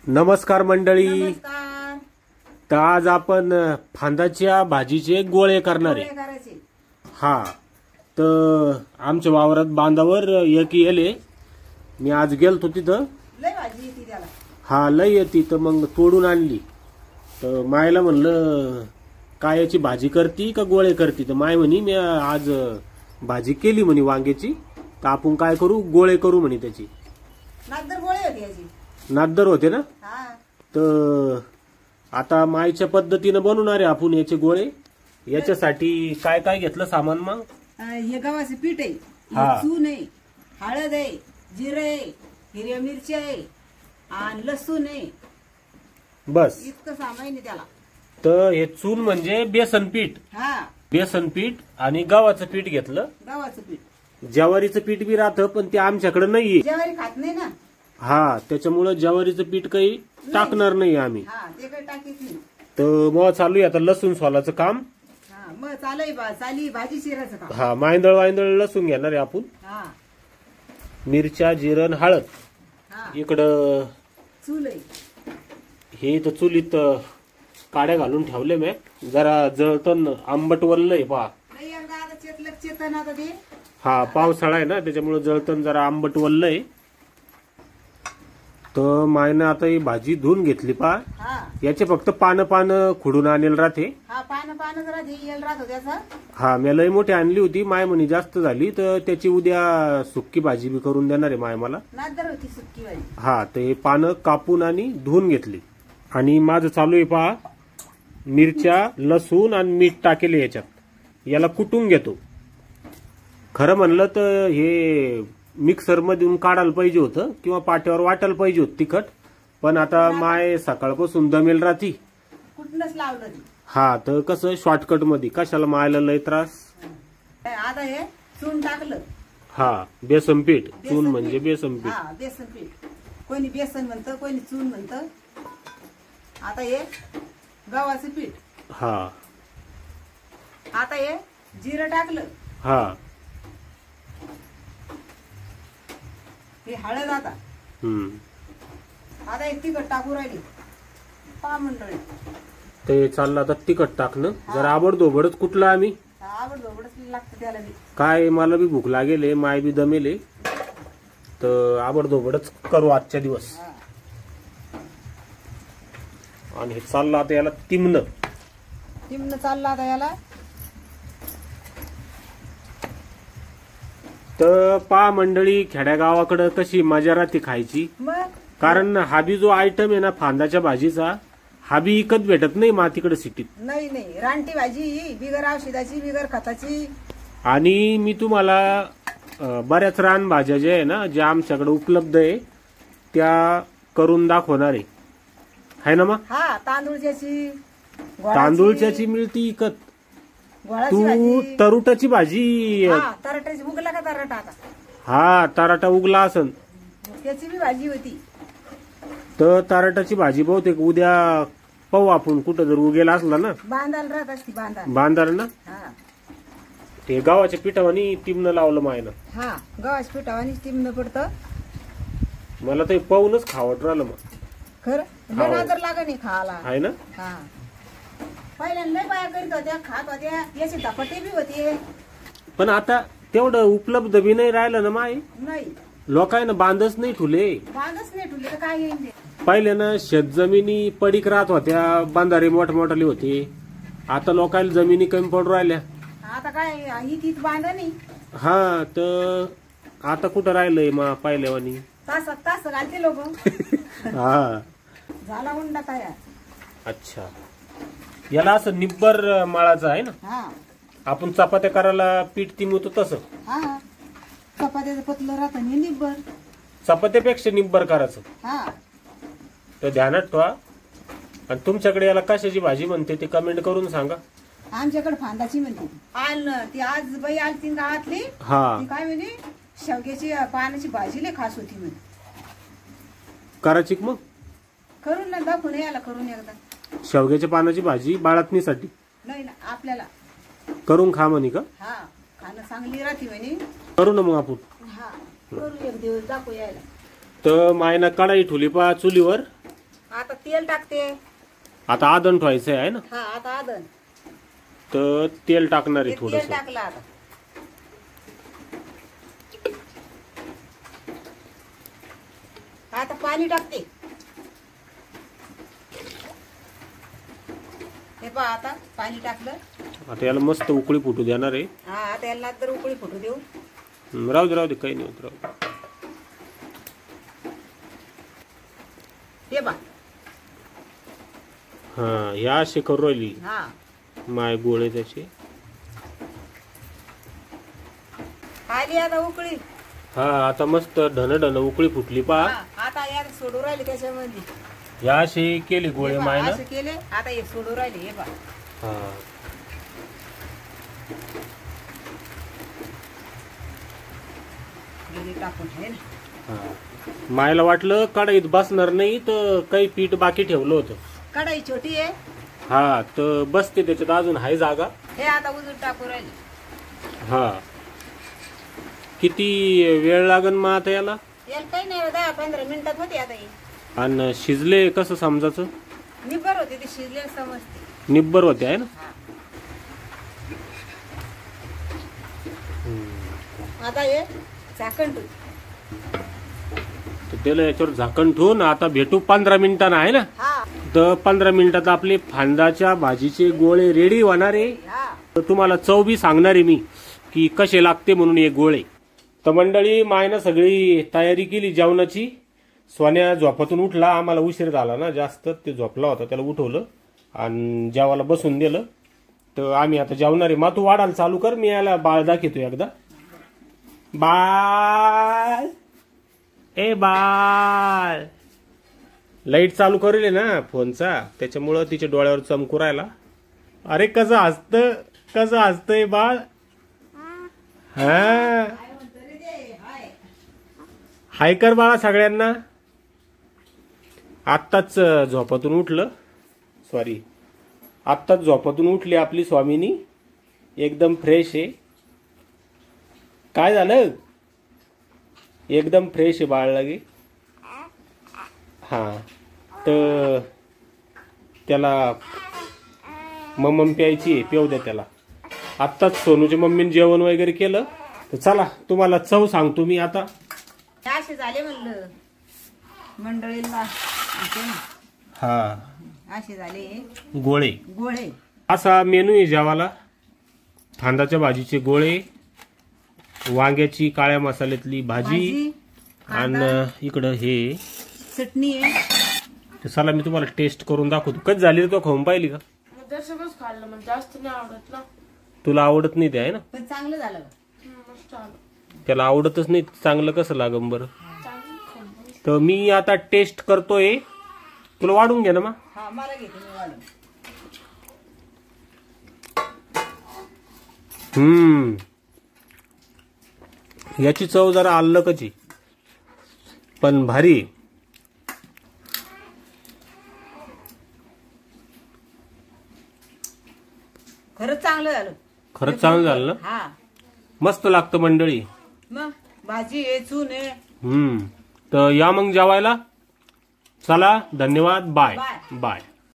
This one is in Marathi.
नमस्कार मंडळी. नमस्कार. तर आज आपण फांदाच्या भाजीचे गोळे करणार आहे. करायचे. हा, तर आमच्या वावरात बांधावर एक येले. मी आज गेलतो तिथं. लय भाजी येते त्याला. हा, लय येते. तर मग तोडून आणली. तर मायला म्हणलं काय याची भाजी करती का गोळे करती. तर माय म्हणी मी आज भाजी केली म्हणे वांग्याची. तर आपण काय करू, गोळे करू म्हणे त्याची. नादर गोळे होते याची. नादर होते ना. हा. तर आता मायच्या पद्धतीनं बनवणार आहे आपण याचे गोळे. याच्यासाठी काय काय घेतलं सामान मग. हे गव्हाचं पीठ आहे, हा. हे चून आहे, हळद आहे, जिरं आहे, हिरव्या मिरच्या आहे आणि लसूण आहे. बस इतकं सामान आहे त्याला. तर हे चून म्हणजे बेसन पीठ. हा, बेसन पीठ आणि गव्हाचं पीठ घेतलं. गव्हाचं पीठ. ज्वारीचं पीठ बी राहतं पण ते आमच्याकडे नाहीये. ज्वारी खात नाही ना. हा, त्याच्यामुळे ज्वारीचं पीठ काही टाकणार नाही आम्ही. हा, ते काही टाकीत नाही. तर मग चालू आहे आता लसूण सोलाचं काम. हा, मग चाली भाजी चिरायचं काम. हा, मायंदळ वायंदळ लसूण घेणार आहे आपण. हा. मिरच्या, जिरण, हळद. हा. इकडं चूल आहे. हे तर चुलीत काड्या घालून ठेवले मी. जरा जळतण आंबट वल्लय पहा. नाही एकदा आता चेतन आता ते. हा, पावसाळा आहे ना त्याच्यामुळे जळतण जरा आंबट वल्लय. तर मायनं आता ही भाजी धुवून घेतली पहा. हा. याचे फक्त पानं खुडून आणेल राहते. हा, पानं जरा येईल राहतो त्याचा. हा, मी लय मोठी आणली होती. माय म्हणी जास्त झाली तर त्याची उद्या सुक्की भाजी बी करून देणार आहे माय मला. नादर होती सुक्की भाजी. हा, तर हे पानं कापून आणि धुवून घेतली. आणि माझं चालू आहे पहा, मिरच्या, लसूण आणि मीठ टाकेले याच्यात. याला कुटून घेतो. खरं म्हणलं तर हे मिक्सर मधून काढायला पाहिजे होतं किंवा पाट्यावर वाटायला पाहिजे होत तिखट. पण आता माय सकाळपासून दमेल राहती. कुठनच लावलं ती. हा, तर कसं शॉर्टकट मध्ये कशाला मायला लय त्रास. आता हे चून टाकलं. हा, बेसन पीठ. चून म्हणजे बेसन पीठ. हा, बेसन पीठ. कोणी बेसन म्हणतं, कोणी चून म्हणतं. आता हे गव्हाचं पीठ. हा. आता हे जिरं टाकलं. हा. हे हळद. आता आता हे तिखट टाकू राहिली. पहा मंडळी. ते चाललं आता तिखट टाकणं. जरा आबडधोबडच कुठलं आम्ही. आवडच लागतं त्याला बी. काय मला बी भूक लागेल, माय बी दमेले. तर आबडधोबडच करू आजच्या दिवस. आणि हे चाललं आता याला तिमनं चाललं आता याला. तर पा मंडळी, खेड्यागावाकडं कशी मजा राहते खायची. मग कारण हा बी जो आयटम आहे ना फांदाच्या भाजीचा, हा बी इकत भेटत नाही मातीकडे सिटीत. नाही रानटी भाजी, बिगर औषधाची, बिगर खताची. आणि मी तुम्हाला बऱ्याच रान भाज्या ज्या आहे ना, ज्या आमच्याकडे उपलब्ध आहे त्या करून दाखवणार आहे ना. मग हा, तांदूळच्याची तांदूळच्याची मिळती इकत. गोळाची तू भाजी. तरुटाची भाजी. तराट्याची उगला का तराटा आता. हा, तराटा उगला असन. त्याची बी भाजी होती. तर तराटाची भाजी बहुतेक उद्या पाहू आपण, कुठं जर उगेला असला ना. बांधायला राहत असती. बांधार ना. हा. ते गव्हाच्या पिठावानी तिमनं लावलं मायनं. हा, गव्हाच्या पिठावानी तिमनं पडतं. मला ते पाहूनच खावट राहिलं मग. खरं नादर लागा नाही खायला. आहे ना. हा, पहिल्यांदा लय बाया करीत होत्या, खात होत्या. याचे धपाटे बी होते. पण आता तेवढं उपलब्ध बी नाही राहिलं ना माय. नाही, लोकांना बांधच नाही ठुले. बांधच नाही ठुले तर काय येईल. पहिले ना शेतजमिनी पडीक राहत होत्या, बांधारे मोठमोठाले होते. आता लोकांना जमिनी कमी पडू राहिल्या. आता काय इथे बांधा नाही. हा, तर आता कुठं राहिलंय मग पहिल्यावानी. तास घालते लोक. हा, झाला उंडा तयार. अच्छा. याला असं निब्बर माळाचं आहे ना. हा, आपण चपात्या करायला पीठ तिमवतो तसं. हा, चपात्याचं पतलं राहतं निब्बर. चपात्यापेक्षा निब्बर करायचं. हा, तर ध्यानात ठेवा. आणि तुमच्याकडे याला कशाची भाजी म्हणते ते कमेंट करून सांगा. आमच्याकडे फांदाची म्हणते. ती आज बाई आलती गावातली. हा, ती काय म्हणे, शेवग्याची पानाची भाजी लय खास होती म्हणे. करायची मग. करून ना दाखवून याला करून एकदा. शेवग्याच्या पानाची भाजी बाळातणीसाठी नाही ना, आपल्याला करून खा म्हणे का. हा, खाणं चांगली राहते म्हणे. करू ना मग आपण. हा, करू एक दिवस दाखवू यायला. तर मायना कढाई ठेवली पा चुलीवर. आता तेल टाकते. आता आदन ठेवायचं आहे ना, हा आता आदन तर तेल टाकणार आहे तेल थोडस. टाकलं. आता पाणी टाकते. हे पहा आता पाणी टाकलं. आता याला मस्त उकळी फुटू देणार आहे. हा आता याला तर उकळी फुटू देऊ. राहू दे काही नाही होत, राहू दे. हे बा हा ह्या अशी करू राहिली हा माय गोळे त्याचे. आली आता उकळी. हा आता मस्त ढन उकळी फुटली पहा. हा, आता यार सोडू राहिले त्याच्यामध्ये. ह्या अशी केली गोळे मायनं. असे केले आता हे सोडू राहिले. हे बा हा गेली टाकून आहे ना. हा. मायला वाटलं कढईत बसणार नाही तर काही पीठ बाकी ठेवलं होतं. कढई छोटी आहे. हा तर बसते त्याच्यात, अजून आहे जागा. हे आता उजून टाकू राहिले. हा किती वेळ लागन मग आता याला? याला काही नाही 10-15 मिनिटात होते आता हे. आणि शिजले कसं समजायचं? निबर होते ते शिजले समजते. निब्बर होते आहे ना. हा. आता हे झाकण ठेवू. तर त्याला याच्यावर झाकण ठेवून आता भेटू 15 मिनिटांना आहे ना. हा तर 15 मिनिटात आपले फांदाच्या भाजीचे गोळे रेडी होणार आहे. हा तर तुम्हाला चव बी सांगणार आहे मी की कसे लागते म्हणून हे गोळे. तर मंडळी मायनं सगळी तयारी केली जेवणाची. सोन्या झोपातून उठला, आम्हाला उशीर झाला ना जास्त, ते झोपला होता, त्याला उठवलं आणि जेवायला बसून दिलं. तर आम्ही आता जेवणार आहे. मग तू वाढायला चालू कर, मी याला बाळ दाखवतो एकदा. बाळ ए बाळ. लाईट चालू करेल ना फोनचा, त्याच्यामुळं तिच्या डोळ्यावर चमकू राहिला. अरे कसं हसतंय बाळ. हा हाय कर बाळा सगळ्यांना. आत्ताच झोपातून उठलं, सॉरी आत्ताच झोपातून उठली आपली स्वामिनी, एकदम फ्रेश आहे. काय झालं? एकदम फ्रेश आहे बाळ लगे. हा तर त्याला मम्मी प्यायची आहे, पिऊ द्या त्याला. आत्ताच सोनूच्या मम्मीने जेवण वगैरे केलं. तर चला तुम्हाला चव सांगतो मी आता. असे झाले म्हणलं मंडळीला. हा असे झाले गोळे. गोळे. असा मेनू आहे जेवाला. फांदाच्या भाजीचे गोळे, वांग्याची काळ्या मसाल्यातली भाजी आणि इकडं हे चटणी आहे. तर चला मी तुम्हाला टेस्ट करून दाखवतो. कधी झाली तो खाऊन पाहिली का? सगळंच खाल्लं, म्हणजे जास्त नाही आवडत ना. तुला आवडत नाही ते आहे ना. पण चांगलं झालं. मस्त आलं. त्याला आवडतच नाही, चांगलं कसं लागम बरं. तर मी आता टेस्ट करतोय. तुला वाढून घे ना मग. हा मला घेते मी वाढून. याची चव जरा अल्लकची पण भारी. खरंच चांगलं झालं. खरंच चांगलं झालं ना. हा मस्त लागतं मंडळी. मग भाजी आहे, चून आहे. तर या मग जेवायला. चला धन्यवाद. Bye bye. बाय.